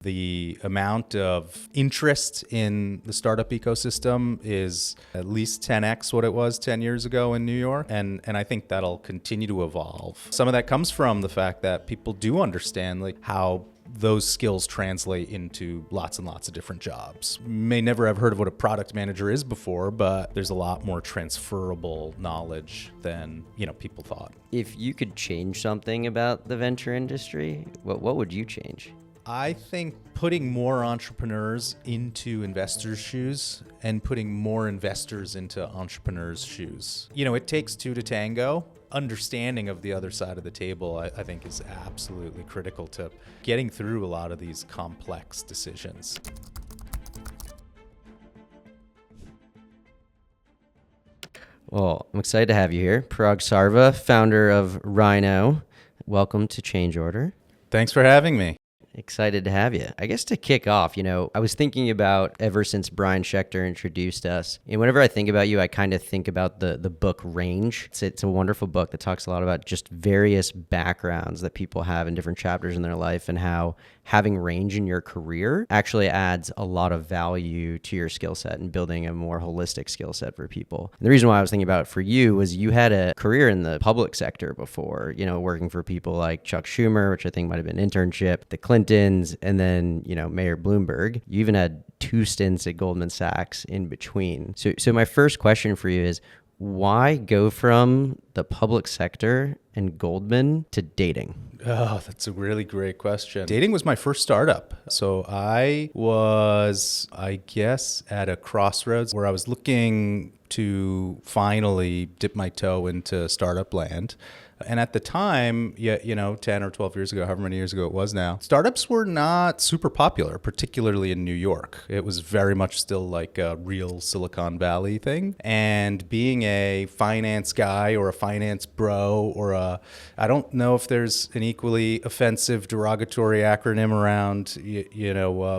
The amount of interest in the startup ecosystem is at least 10x what it was 10 years ago in New York. And I think that'll continue to evolve. Some of that comes from the fact that people do understand like how those skills translate into lots and lots of different jobs. May never have heard of what a product manager is before, but there's a lot more transferable knowledge than, people thought. If you could change something about the venture industry, what would you change? I think putting more entrepreneurs into investors' shoes and putting more investors into entrepreneurs' shoes. It takes two to tango. Understanding of the other side of the table, I think, is absolutely critical to getting through a lot of these complex decisions. Well, I'm excited to have you here. Paraag Salva, founder of Rhino. Welcome to Change Order. Thanks for having me. Excited to have you. I guess to kick off, I was thinking about ever since Brian Schechter introduced us, and whenever I think about you, I kind of think about the book Range. It's a wonderful book that talks a lot about just various backgrounds that people have in different chapters in their life and how having range in your career actually adds a lot of value to your skill set and building a more holistic skill set for people. And the reason why I was thinking about it for you was you had a career in the public sector before, working for people like Chuck Schumer, which I think might have been an internship, the Clintons, and then, Mayor Bloomberg. You even had 2 stints at Goldman Sachs in between. So my first question for you is, why go from the public sector and Goldman to dating? Oh, that's a really great question. Dating was my first startup. So I was, at a crossroads where I was looking to finally dip my toe into startup land. And at the time, 10 or 12 years ago, however many years ago it was now, startups were not super popular, particularly in New York. It was very much still like a real Silicon Valley thing. And being a finance guy or a finance bro I don't know if there's an equally offensive, derogatory acronym around,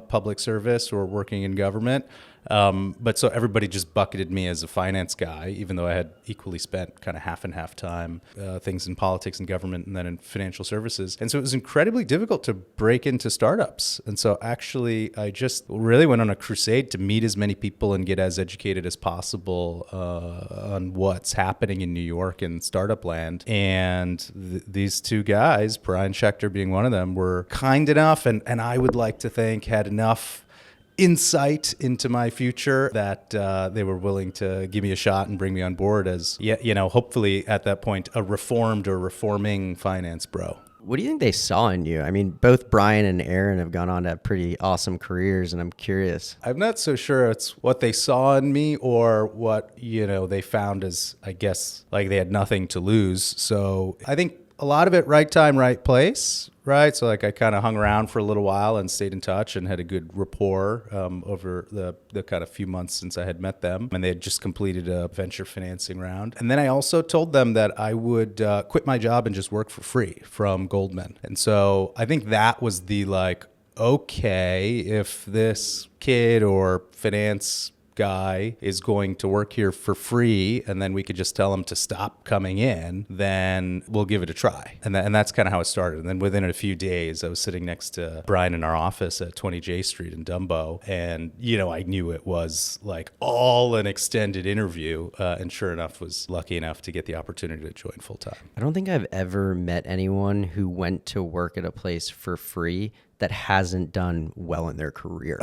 public service or working in government. But so everybody just bucketed me as a finance guy, even though I had equally spent kind of half and half time, things in politics and government and then in financial services. And so it was incredibly difficult to break into startups. And so actually I just really went on a crusade to meet as many people and get as educated as possible, on what's happening in New York and startup land. And these 2 guys, Brian Schechter being one of them, were kind enough and I would like to think had enough insight into my future that they were willing to give me a shot and bring me on board as, hopefully at that point, a reformed or reforming finance bro. What do you think they saw in you? I mean, both Brian and Aaron have gone on to have pretty awesome careers, and I'm curious. I'm not so sure it's what they saw in me or what, they found as, I guess, like they had nothing to lose. So I think a lot of it, right time, right place, right? So like I kind of hung around for a little while and stayed in touch and had a good rapport over the kind of few months since I had met them. And they had just completed a venture financing round. And then I also told them that I would quit my job and just work for free from Goldman. And so I think that was the okay, if this kid or finance guy is going to work here for free and then we could just tell him to stop coming in, then we'll give it a try. And that's kind of how it started. And then within a few days, I was sitting next to Brian in our office at 20 J Street in Dumbo. And, I knew it was like all an extended interview. And sure enough, was lucky enough to get the opportunity to join full time. I don't think I've ever met anyone who went to work at a place for free that hasn't done well in their career.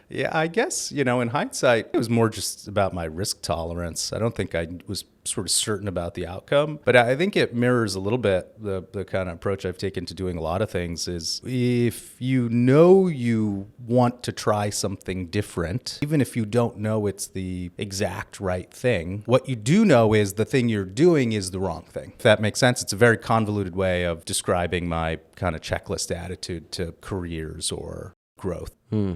Yeah, I guess, in hindsight, it was more just about my risk tolerance. I don't think I was sort of certain about the outcome, but I think it mirrors a little bit the kind of approach I've taken to doing a lot of things is if you want to try something different, even if you don't know it's the exact right thing, what you do know is the thing you're doing is the wrong thing. If that makes sense, it's a very convoluted way of describing my kind of checklist attitude to careers or growth.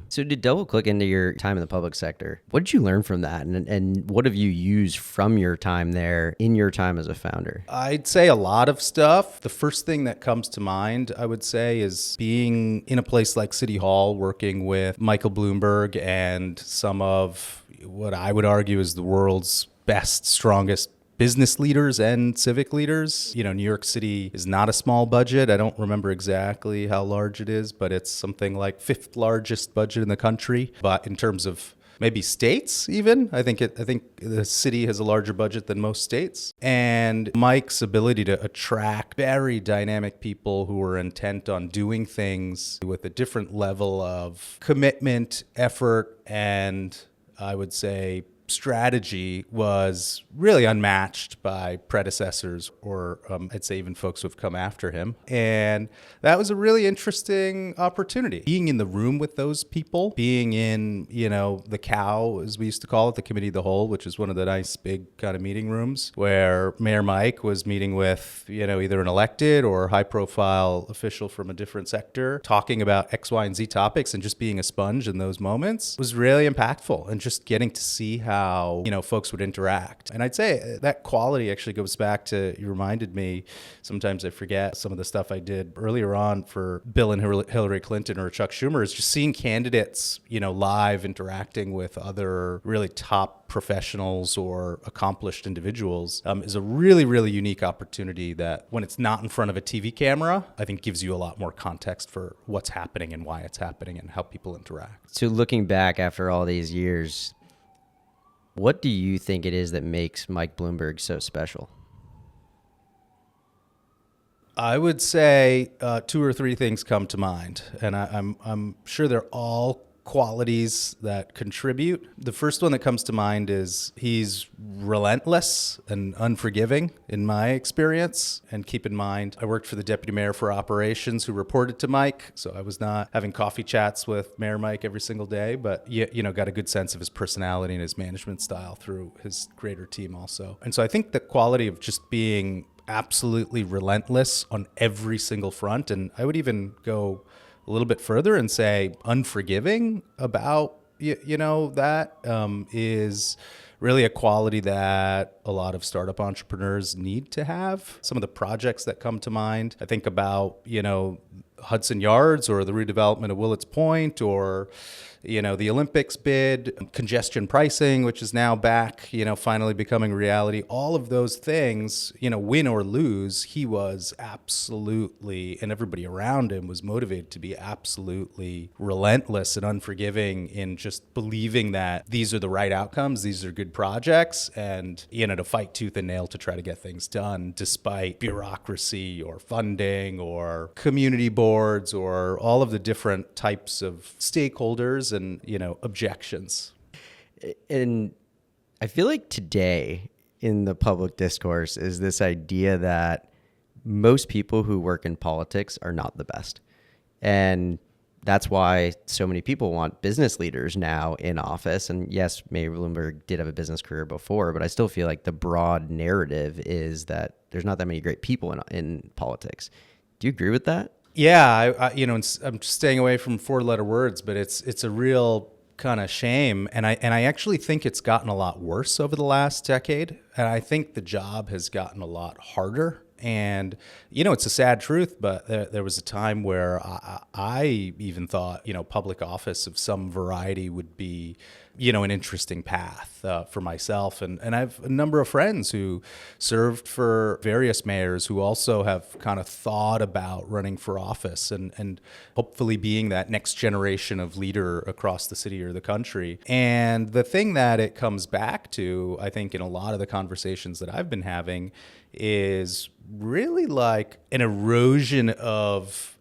So to double click into your time in the public sector, what did you learn from that? And what have you used from your time there in your time as a founder? I'd say a lot of stuff. The first thing that comes to mind, I would say, is being in a place like City Hall, working with Michael Bloomberg and some of what I would argue is the world's best, strongest business leaders and civic leaders. New York City is not a small budget. I don't remember exactly how large it is, but it's something like fifth largest budget in the country. But in terms of maybe states even, I think the city has a larger budget than most states. And Mike's ability to attract very dynamic people who are intent on doing things with a different level of commitment, effort, and I would say strategy was really unmatched by predecessors or I'd say even folks who have come after him. And that was a really interesting opportunity. Being in the room with those people, being in, the cow, as we used to call it, the committee of the whole, which is one of the nice big kind of meeting rooms where Mayor Mike was meeting with, either an elected or high profile official from a different sector, talking about X, Y, and Z topics and just being a sponge in those moments was really impactful, and just getting to see how folks would interact. And I'd say that quality actually goes back to, you reminded me, sometimes I forget some of the stuff I did earlier on for Bill and Hillary Clinton or Chuck Schumer, is just seeing candidates, live interacting with other really top professionals or accomplished individuals is a really, really unique opportunity that when it's not in front of a TV camera, I think gives you a lot more context for what's happening and why it's happening and how people interact. So looking back after all these years, what do you think it is that makes Mike Bloomberg so special? I would say two or three things come to mind, and I'm sure they're all qualities that contribute. The first one that comes to mind is he's relentless and unforgiving in my experience. And keep in mind, I worked for the deputy mayor for operations who reported to Mike. So I was not having coffee chats with Mayor Mike every single day, but got a good sense of his personality and his management style through his greater team also. And so I think the quality of just being absolutely relentless on every single front, and I would even go a little bit further and say unforgiving about, that is really a quality that a lot of startup entrepreneurs need to have. Some of the projects that come to mind, I think about, Hudson Yards or the redevelopment of Willets Point or, the Olympics bid, congestion pricing, which is now back, finally becoming reality. All of those things, win or lose, he was absolutely, and everybody around him was motivated to be absolutely relentless and unforgiving in just believing that these are the right outcomes, these are good projects, and, to fight tooth and nail to try to get things done despite bureaucracy or funding or community boards or all of the different types of stakeholders and, objections. And I feel like today in the public discourse is this idea that most people who work in politics are not the best. And that's why so many people want business leaders now in office. And yes, Mayor Bloomberg did have a business career before, but I still feel like the broad narrative is that there's not that many great people in politics. Do you agree with that? Yeah, I'm staying away from four-letter words, but it's a real kind of shame, and I actually think it's gotten a lot worse over the last decade, and I think the job has gotten a lot harder. And, it's a sad truth, but there was a time where I even thought, public office of some variety would be, an interesting path for myself. And I have a number of friends who served for various mayors who also have kind of thought about running for office and hopefully being that next generation of leader across the city or the country. And the thing that it comes back to, I think, in a lot of the conversations that I've been having is really like an erosion of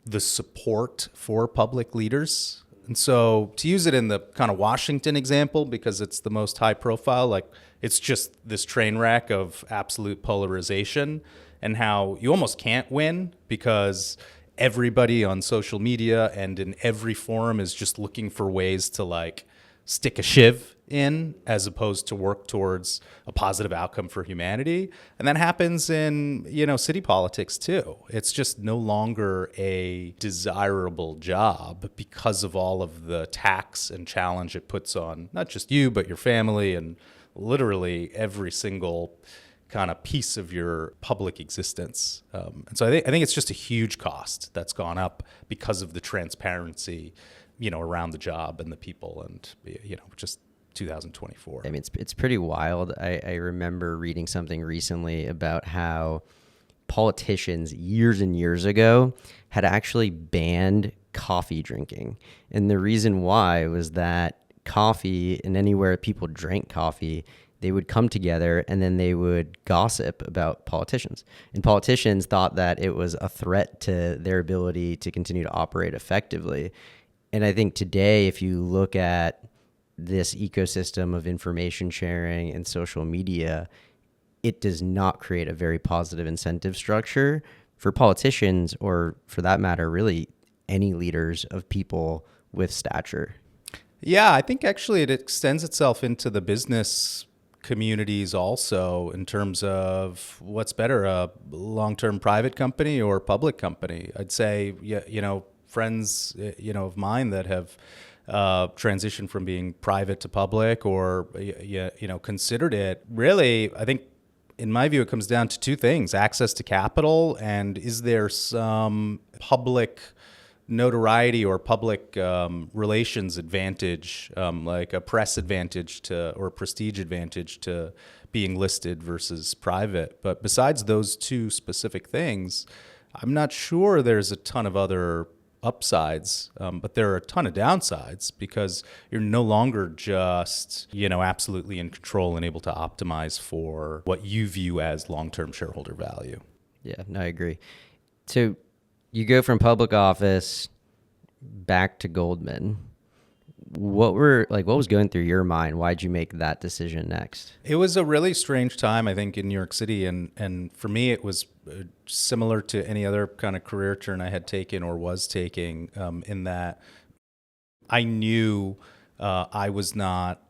the support for public leaders. And so to use it in the kind of Washington example, because it's the most high profile, like it's just this train wreck of absolute polarization and how you almost can't win because everybody on social media and in every forum is just looking for ways to like stick a shiv in as opposed to work towards a positive outcome for humanity. And that happens in, city politics too. It's just no longer a desirable job because of all of the tax and challenge it puts on not just you, but your family and literally every single kind of piece of your public existence. And so I think it's just a huge cost that's gone up because of the transparency, around the job and the people and, just 2024. I mean, it's pretty wild. I remember reading something recently about how politicians years and years ago had actually banned coffee drinking. And the reason why was that coffee, and anywhere people drank coffee, they would come together and then they would gossip about politicians. And politicians thought that it was a threat to their ability to continue to operate effectively. And I think today, if you look at this ecosystem of information sharing and social media, it does not create a very positive incentive structure for politicians, or for that matter, really any leaders of people with stature. Yeah, I think actually it extends itself into the business communities also, in terms of what's better, a long-term private company or public company. I'd say, friends, of mine that have transitioned from being private to public, or, considered it. Really, I think, in my view, it comes down to two things: access to capital, and is there some public notoriety or public relations advantage, like a press advantage or prestige advantage to being listed versus private. But besides those two specific things, I'm not sure there's a ton of other upsides, but there are a ton of downsides, because you're no longer just, absolutely in control and able to optimize for what you view as long-term shareholder value. Yeah, no, I agree. So you go from public office back to Goldman. What was going through your mind? Why'd you make that decision next? It was a really strange time, I think, in New York City. And for me, it was similar to any other kind of career turn I had taken or was taking, in that I knew I was not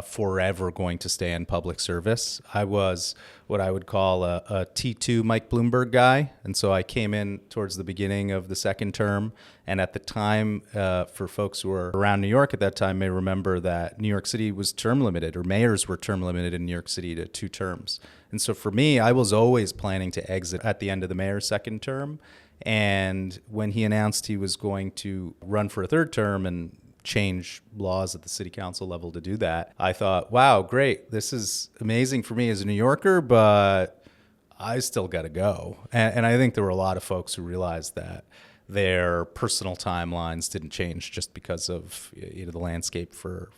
forever going to stay in public service. I was what I would call a T2 Mike Bloomberg guy. And so I came in towards the beginning of the second term. And at the time, for folks who were around New York at that time may remember that New York City was term limited, or mayors were term limited in New York City to 2 terms. And so for me, I was always planning to exit at the end of the mayor's second term. And when he announced he was going to run for a third term and change laws at the city council level to do that, I thought, wow, great. This is amazing for me as a New Yorker, but I still got to go. And I think there were a lot of folks who realized that their personal timelines didn't change just because of the landscape for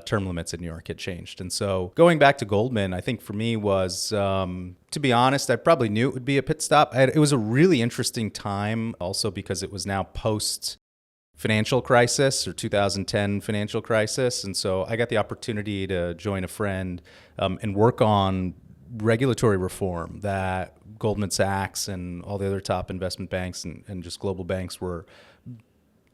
term limits in New York had changed. And so going back to Goldman, I think for me was, to be honest, I probably knew it would be a pit stop. It was a really interesting time also because it was now post financial crisis, or 2010 financial crisis. And so I got the opportunity to join a friend and work on regulatory reform that Goldman Sachs and all the other top investment banks and just global banks were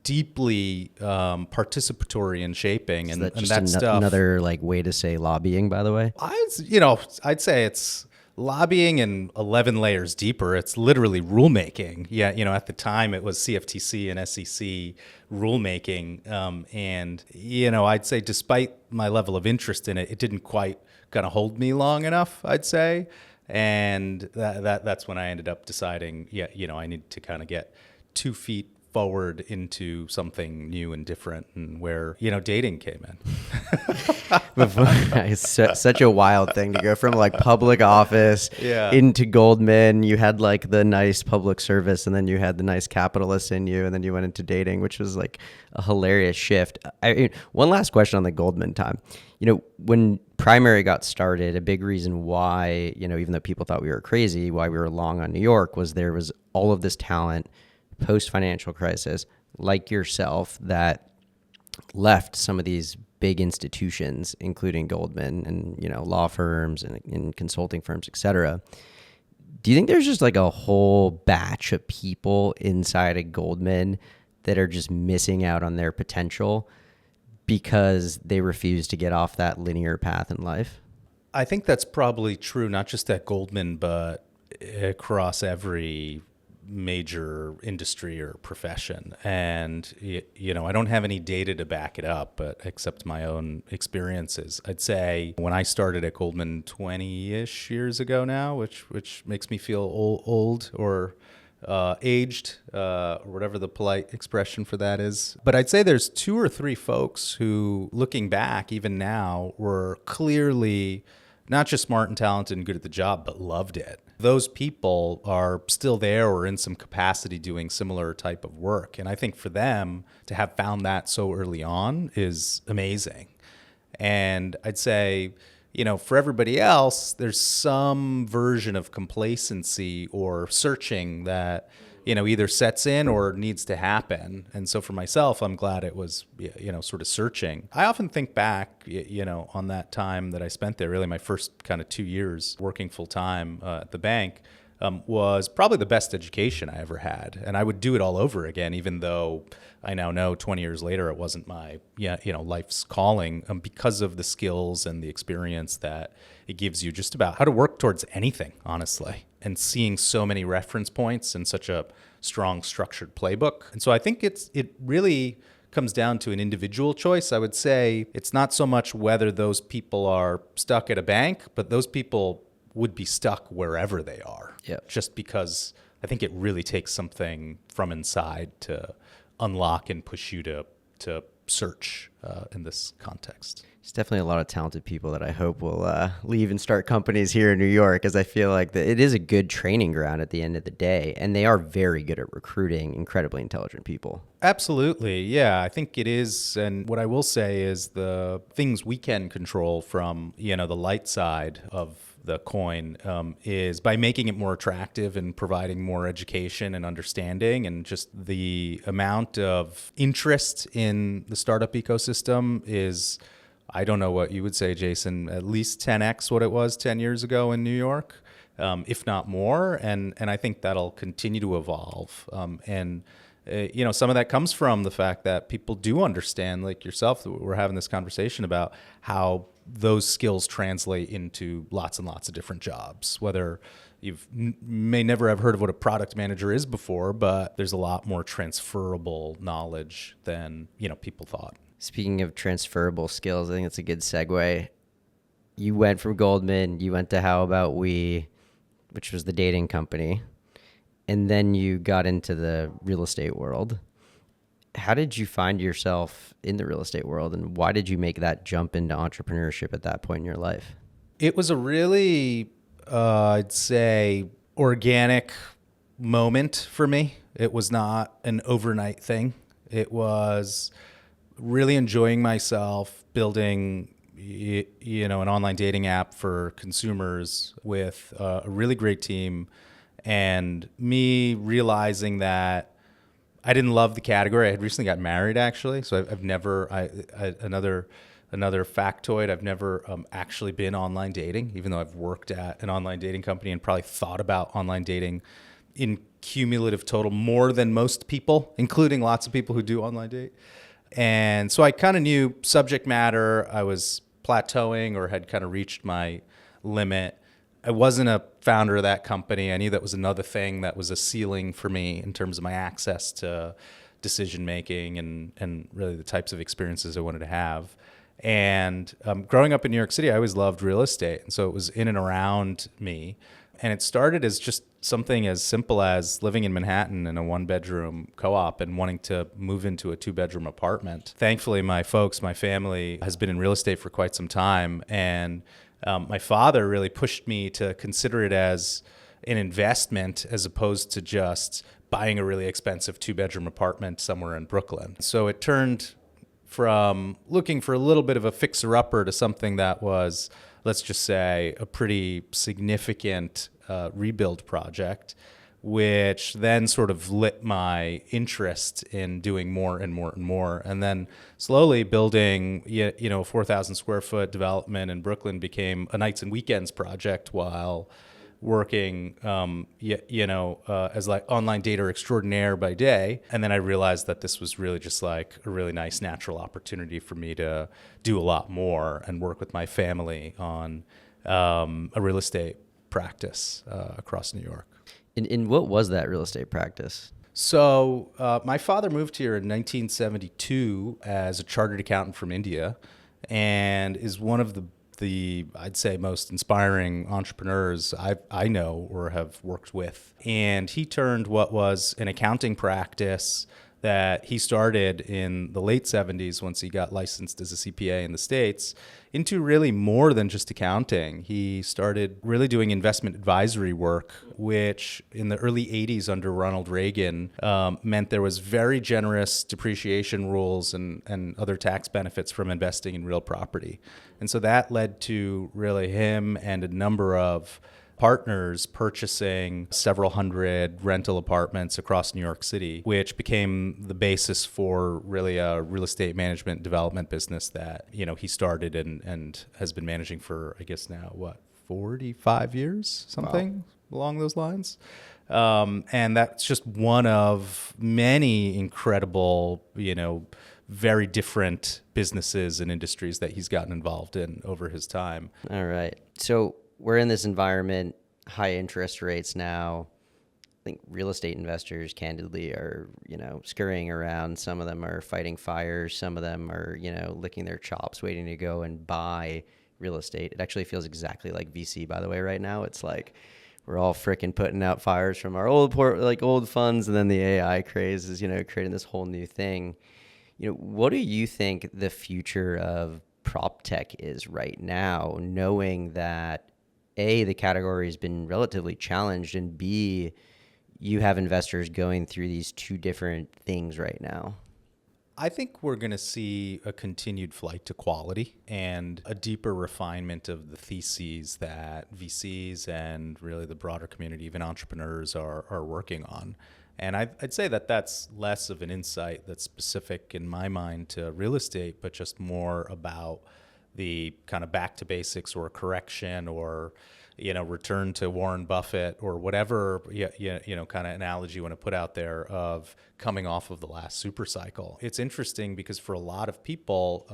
deeply participatory in shaping. And that stuff. Another way to say lobbying, by the way? I'd say it's lobbying and 11 layers deeper. It's literally rulemaking. Yeah, at the time it was CFTC and SEC rulemaking. And I'd say despite my level of interest in it, it didn't quite kind of hold me long enough, I'd say. And that's when I ended up deciding, I need to kind of get 2 feet forward into something new and different, and where, dating came in. It's such a wild thing to go from public office into Goldman. You had the nice public service, and then you had the nice capitalist in you, and then you went into dating, which was a hilarious shift. One last question on the Goldman time. When Primary got started, a big reason why, even though people thought we were crazy, why we were long on New York, was there was all of this talent post-financial crisis, like yourself, that left some of these big institutions, including Goldman and, law firms and consulting firms, et cetera. Do you think there's just a whole batch of people inside of Goldman that are just missing out on their potential because they refuse to get off that linear path in life? I think that's probably true, not just at Goldman, but across every major industry or profession. And, I don't have any data to back it up, but except my own experiences. I'd say when I started at Goldman 20-ish years ago now, which makes me feel old or aged, or whatever the polite expression for that is. But I'd say there's 2 or 3 folks who, looking back, even now, were clearly not just smart and talented and good at the job, but loved it. Those people are still there or in some capacity doing similar type of work. And I think for them to have found that so early on is amazing. And I'd say, for everybody else, there's some version of complacency or searching that, either sets in or needs to happen. And so for myself, I'm glad it was, sort of searching. I often think back, on that time that I spent there, really my first kind of 2 years working full time at the bank, was probably the best education I ever had. And I would do it all over again, even though I now know 20 years later it wasn't my life's calling, because of the skills and the experience that it gives you just about how to work towards anything, honestly, and seeing so many reference points and such a strong structured playbook. And so I think it really comes down to an individual choice. I would say it's not so much whether those people are stuck at a bank, but those people would be stuck wherever they are. Yep. Just because I think it really takes something from inside to unlock and push you to search in this context. There's definitely a lot of talented people that I hope will leave and start companies here in New York, as I feel like it is a good training ground at the end of the day. And they are very good at recruiting incredibly intelligent people. Absolutely. Yeah, I think it is. And what I will say is the things we can control from, the light side of the coin is by making it more attractive and providing more education and understanding, and just the amount of interest in the startup ecosystem is, I don't know what you would say, Jason, at least 10x what it was 10 years ago in New York, if not more. And I think that'll continue to evolve. Some of that comes from the fact that people do understand, like yourself, we're having this conversation about how those skills translate into lots and lots of different jobs, whether may never have heard of what a product manager is before, but there's a lot more transferable knowledge than, people thought. Speaking of transferable skills, I think it's a good segue. You went from Goldman, you went to How About We, which was the dating company, and then you got into the real estate world. How did you find yourself in the real estate world, and why did you make that jump into entrepreneurship at that point in your life? It was a really, I'd say, organic moment for me. It was not an overnight thing. It was really enjoying myself building, an online dating app for consumers with a really great team, and me realizing that I didn't love the category. I had recently got married, actually, so I've never. Another factoid: I've never actually been online dating, even though I've worked at an online dating company and probably thought about online dating in cumulative total more than most people, including lots of people who do online date. And so I kind of knew subject matter. I was plateauing or had kind of reached my limit. I wasn't a founder of that company. I knew that was another thing that was a ceiling for me in terms of my access to decision making and really the types of experiences I wanted to have. And growing up in New York City, I always loved real estate. And so it was in and around me. And it started as just something as simple as living in Manhattan in a 1-bedroom co-op and wanting to move into a 2-bedroom apartment. Thankfully, my family has been in real estate for quite some time. And my father really pushed me to consider it as an investment as opposed to just buying a really expensive 2-bedroom apartment somewhere in Brooklyn. So it turned from looking for a little bit of a fixer-upper to something that was, let's just say, a pretty significant rebuild project, which then sort of lit my interest in doing more and more and more. And then slowly building, a 4,000 square foot development in Brooklyn became a nights and weekends project while working, as like online data extraordinaire by day. And then I realized that this was really just like a really nice natural opportunity for me to do a lot more and work with my family on a real estate practice across New York. And what was that real estate practice? So my father moved here in 1972 as a chartered accountant from India, and is one of the the, I'd say, most inspiring entrepreneurs I know or have worked with. And he turned what was an accounting practice that he started in the late 70s once he got licensed as a CPA in the States into really more than just accounting. He started really doing investment advisory work, which in the early 80s under Ronald Reagan meant there was very generous depreciation rules and other tax benefits from investing in real property. And so that led to really him and a number of partners purchasing several hundred rental apartments across New York City, which became the basis for really a real estate management development business that, he started and has been managing for, I guess now, 45 years, something along those lines. And that's just one of many incredible, very different businesses and industries that he's gotten involved in over his time. All right. So we're in this environment, high interest rates now. I think real estate investors, candidly, are, scurrying around. Some of them are fighting fires. Some of them are, licking their chops, waiting to go and buy real estate. It actually feels exactly like VC, by the way, right now. It's like we're all fricking putting out fires from our old funds, and then the AI craze is, creating this whole new thing. What do you think the future of Proptech is right now, knowing that A, the category has been relatively challenged, and B, you have investors going through these two different things right now? I think we're going to see a continued flight to quality and a deeper refinement of the theses that VCs and really the broader community, even entrepreneurs, are working on. And I'd say that that's less of an insight that's specific in my mind to real estate, but just more about the kind of back to basics or correction or, return to Warren Buffett or whatever, kind of analogy you want to put out there of coming off of the last super cycle. It's interesting because for a lot of people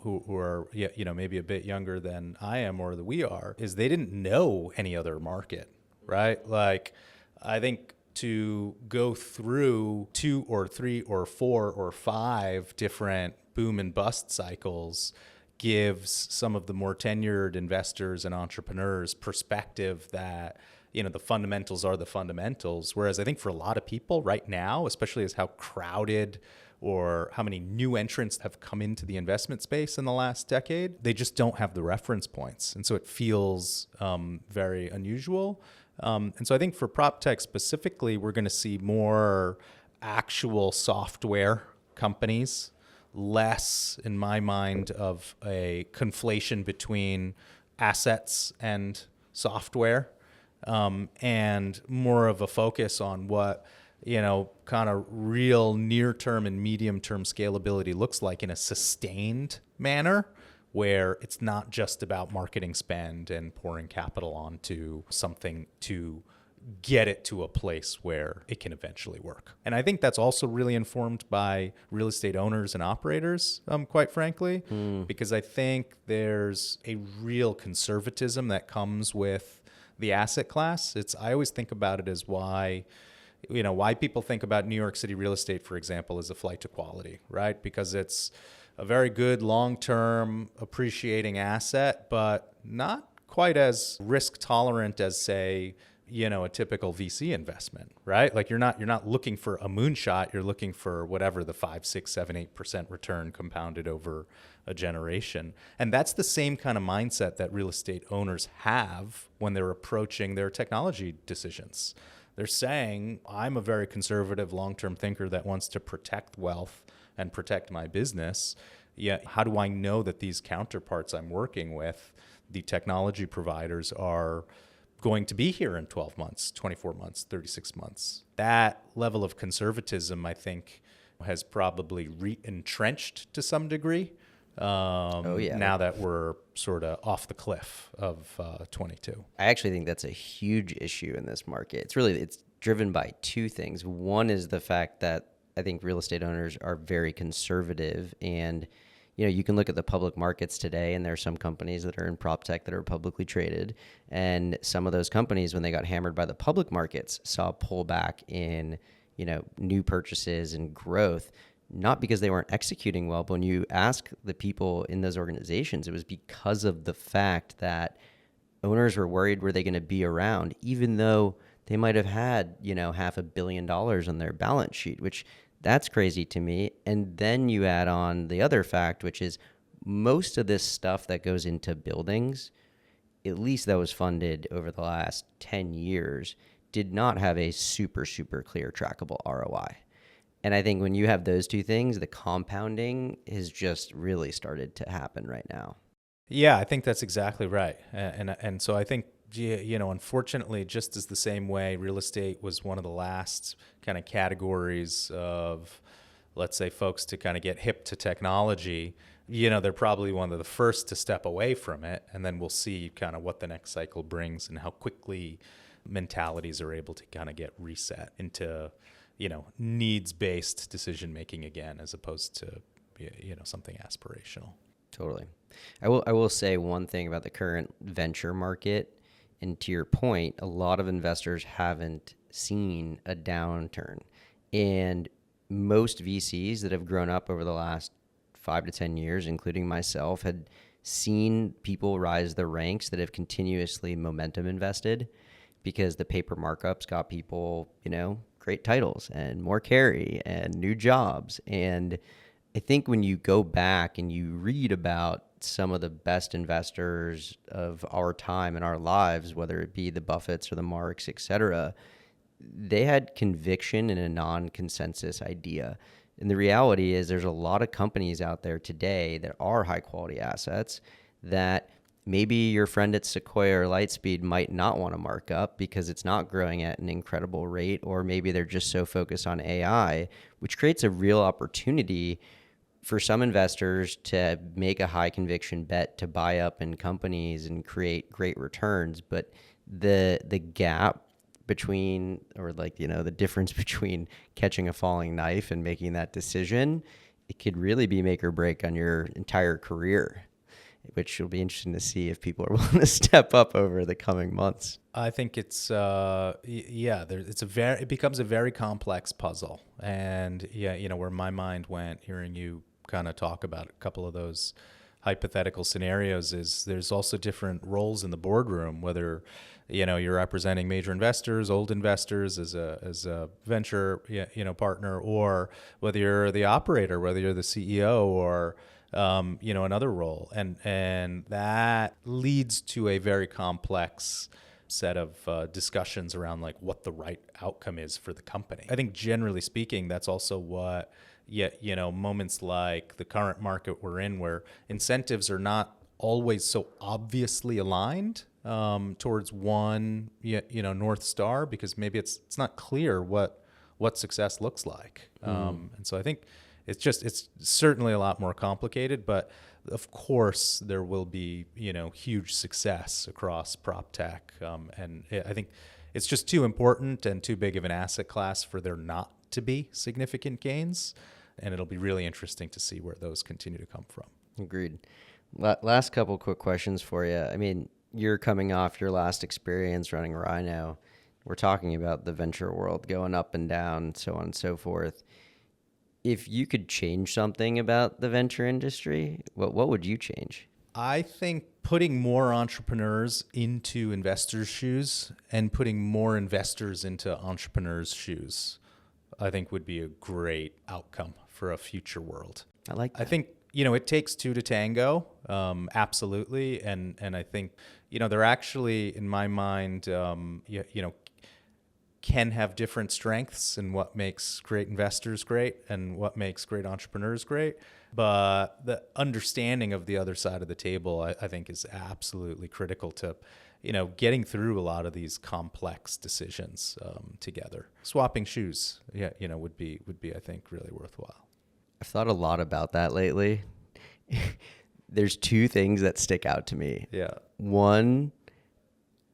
who are, maybe a bit younger than I am or that we are, is they didn't know any other market, right? Like, I think to go through 2 or 3 or 4 or 5 different boom and bust cycles gives some of the more tenured investors and entrepreneurs perspective that, the fundamentals are the fundamentals. Whereas I think for a lot of people right now, especially as how crowded or how many new entrants have come into the investment space in the last decade, they just don't have the reference points. And so it feels very unusual. And so I think for Proptech specifically, we're going to see more actual software companies, less, in my mind, of a conflation between assets and software, and more of a focus on what, kind of real near-term and medium-term scalability looks like in a sustained manner, where it's not just about marketing spend and pouring capital onto something to get it to a place where it can eventually work. And I think that's also really informed by real estate owners and operators, quite frankly, because I think there's a real conservatism that comes with the asset class. I always think about it as why people think about New York City real estate, for example, as a flight to quality, right? Because it's a very good long-term appreciating asset, but not quite as risk tolerant as, say, a typical VC investment, right? Like you're not looking for a moonshot. You're looking for whatever the 5, 6, 7, 8% return compounded over a generation. And that's the same kind of mindset that real estate owners have when they're approaching their technology decisions. They're saying, I'm a very conservative long-term thinker that wants to protect wealth and protect my business. Yet, how do I know that these counterparts I'm working with, the technology providers, are going to be here in 12 months, 24 months, 36 months? That level of conservatism, I think, has probably re-entrenched to some degree. Now that we're sort of off the cliff of 22. I actually think that's a huge issue in this market. It's driven by two things. One is the fact that I think real estate owners are very conservative, and you can look at the public markets today, and there are some companies that are in Proptech that are publicly traded, and some of those companies, when they got hammered by the public markets, saw a pullback in new purchases and growth. not because they weren't executing well, but when you ask the people in those organizations, it was because of the fact that owners were worried, were they going to be around, even though they might have had, $500 million on their balance sheet, which that's crazy to me. And then you add on the other fact, which is most of this stuff that goes into buildings, at least that was funded over the last 10 years, did not have a super, super clear trackable ROI. And I think when you have those two things, the compounding has just really started to happen right now. Yeah, I think that's exactly right. And so I think, unfortunately, just as the same way real estate was one of the last kind of categories of, let's say, folks to kind of get hip to technology, they're probably one of the first to step away from it. And then we'll see kind of what the next cycle brings and how quickly mentalities are able to kind of get reset into, needs-based decision-making again, as opposed to, something aspirational. Totally. I will say one thing about the current venture market, and to your point, a lot of investors haven't seen a downturn. And most VCs that have grown up over the last 5 to 10 years, including myself, had seen people rise the ranks that have continuously momentum invested because the paper markups got people, great titles and more carry and new jobs. And I think when you go back and you read about some of the best investors of our time and our lives, whether it be the Buffetts or the Marks, et cetera, they had conviction in a non-consensus idea. And the reality is there's a lot of companies out there today that are high quality assets that maybe your friend at Sequoia or Lightspeed might not want to mark up because it's not growing at an incredible rate, or maybe they're just so focused on AI, which creates a real opportunity for some investors to make a high conviction bet to buy up in companies and create great returns. But the gap between, or the difference between catching a falling knife and making that decision, it could really be make or break on your entire career, which will be interesting to see if people are willing to step up over the coming months. I think it's it becomes a very complex puzzle. And where my mind went hearing you kind of talk about a couple of those hypothetical scenarios is there's also different roles in the boardroom, whether you're representing major investors, old investors as a venture partner, or whether you're the operator, whether you're the CEO or another role, and that leads to a very complex set of discussions around what the right outcome is for the company. I think generally speaking, that's also what moments like the current market we're in, where incentives are not always so obviously aligned towards one North Star, because maybe it's not clear what success looks like. And so I think it's certainly a lot more complicated, but of course there will be huge success across Proptech, and I think it's just too important and too big of an asset class for there not to be significant gains, and it'll be really interesting to see where those continue to come from. Agreed. Last couple quick questions for you. I mean, you're coming off your last experience running Rhino. We're talking about the venture world going up and down, so on and so forth. If you could change something about the venture industry, what would you change? I think putting more entrepreneurs into investors' shoes and putting more investors into entrepreneurs' shoes, I think would be a great outcome for a future world. I like that. I think, it takes two to tango, absolutely. And I think, they're actually, in my mind, can have different strengths in what makes great investors great and what makes great entrepreneurs great. But the understanding of the other side of the table, I think, is absolutely critical to, getting through a lot of these complex decisions together. Swapping shoes, would be, I think, really worthwhile. I've thought a lot about that lately. There's two things that stick out to me. Yeah. One,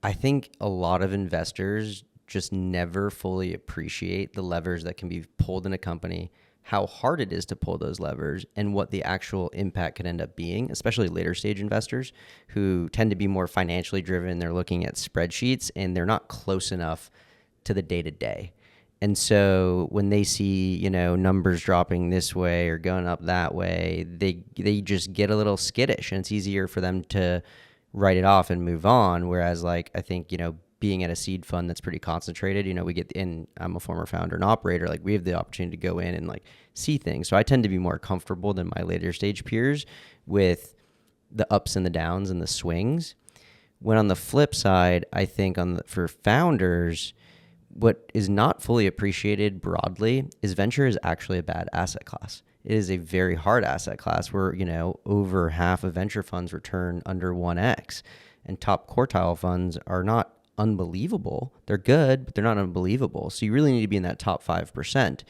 I think a lot of investors just never fully appreciate the levers that can be pulled in a company, how hard it is to pull those levers, and what the actual impact could end up being, especially later stage investors who tend to be more financially driven. They're looking at spreadsheets and they're not close enough to the day-to-day. And so when they see, numbers dropping this way or going up that way, they just get a little skittish, and it's easier for them to write it off and move on. Whereas like, I think, being at a seed fund that's pretty concentrated, we get in, I'm a former founder and operator, like we have the opportunity to go in and like see things. So I tend to be more comfortable than my later stage peers with the ups and the downs and the swings. When on the flip side, I think for founders, what is not fully appreciated broadly is venture is actually a bad asset class. It is a very hard asset class where, over half of venture funds return under 1x, and top quartile funds are not unbelievable. They're good, but they're not unbelievable. So you really need to be in that top 5%.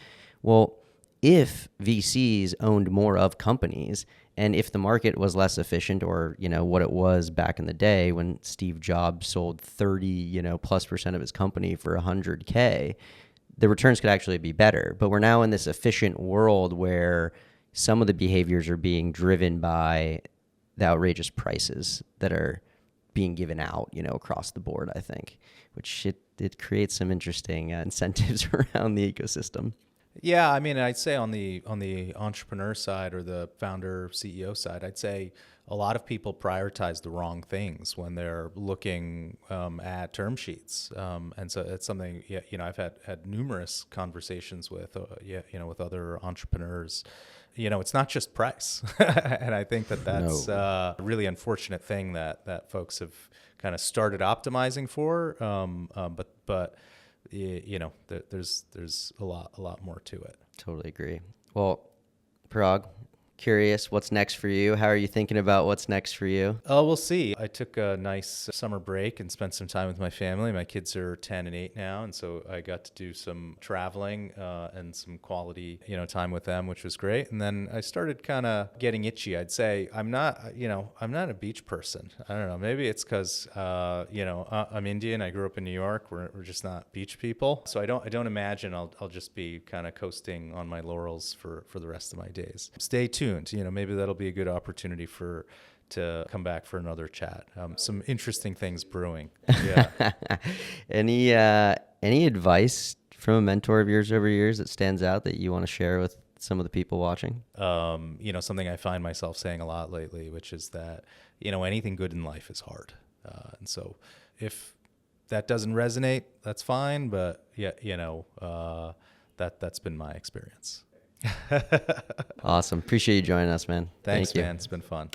Well, if VCs owned more of companies, and if the market was less efficient, or, what it was back in the day when Steve Jobs sold 30, plus percent of his company for $100K, the returns could actually be better. But we're now in this efficient world where some of the behaviors are being driven by the outrageous prices that are being given out, across the board, I think, which it creates some interesting incentives around the ecosystem. Yeah, I mean, I'd say on the entrepreneur side or the founder CEO side, I'd say a lot of people prioritize the wrong things when they're looking at term sheets, and so it's something. Yeah, I've had numerous conversations with with other entrepreneurs. It's not just price, and I think that's a really unfortunate thing that folks have kind of started optimizing for, but. There's a lot more to it. Totally agree. Well, Paraag, curious, what's next for you? How are you thinking about what's next for you? Oh, we'll see. I took a nice summer break and spent some time with my family. My kids are 10 and 8 now, and so I got to do some traveling and some quality, time with them, which was great. And then I started kind of getting itchy. I'd say I'm not a beach person. I don't know. Maybe it's because, I'm Indian. I grew up in New York. We're just not beach people. So I don't imagine I'll just be kind of coasting on my laurels for the rest of my days. Stay tuned. Maybe that'll be a good opportunity to come back for another chat. Some interesting things brewing. Yeah. Any advice from a mentor of yours over years that stands out that you want to share with some of the people watching? Something I find myself saying a lot lately, which is that, anything good in life is hard. And so if that doesn't resonate, that's fine. But yeah, that's been my experience. Awesome. Appreciate you joining us, man. Thanks, Thank you. man. It's been fun.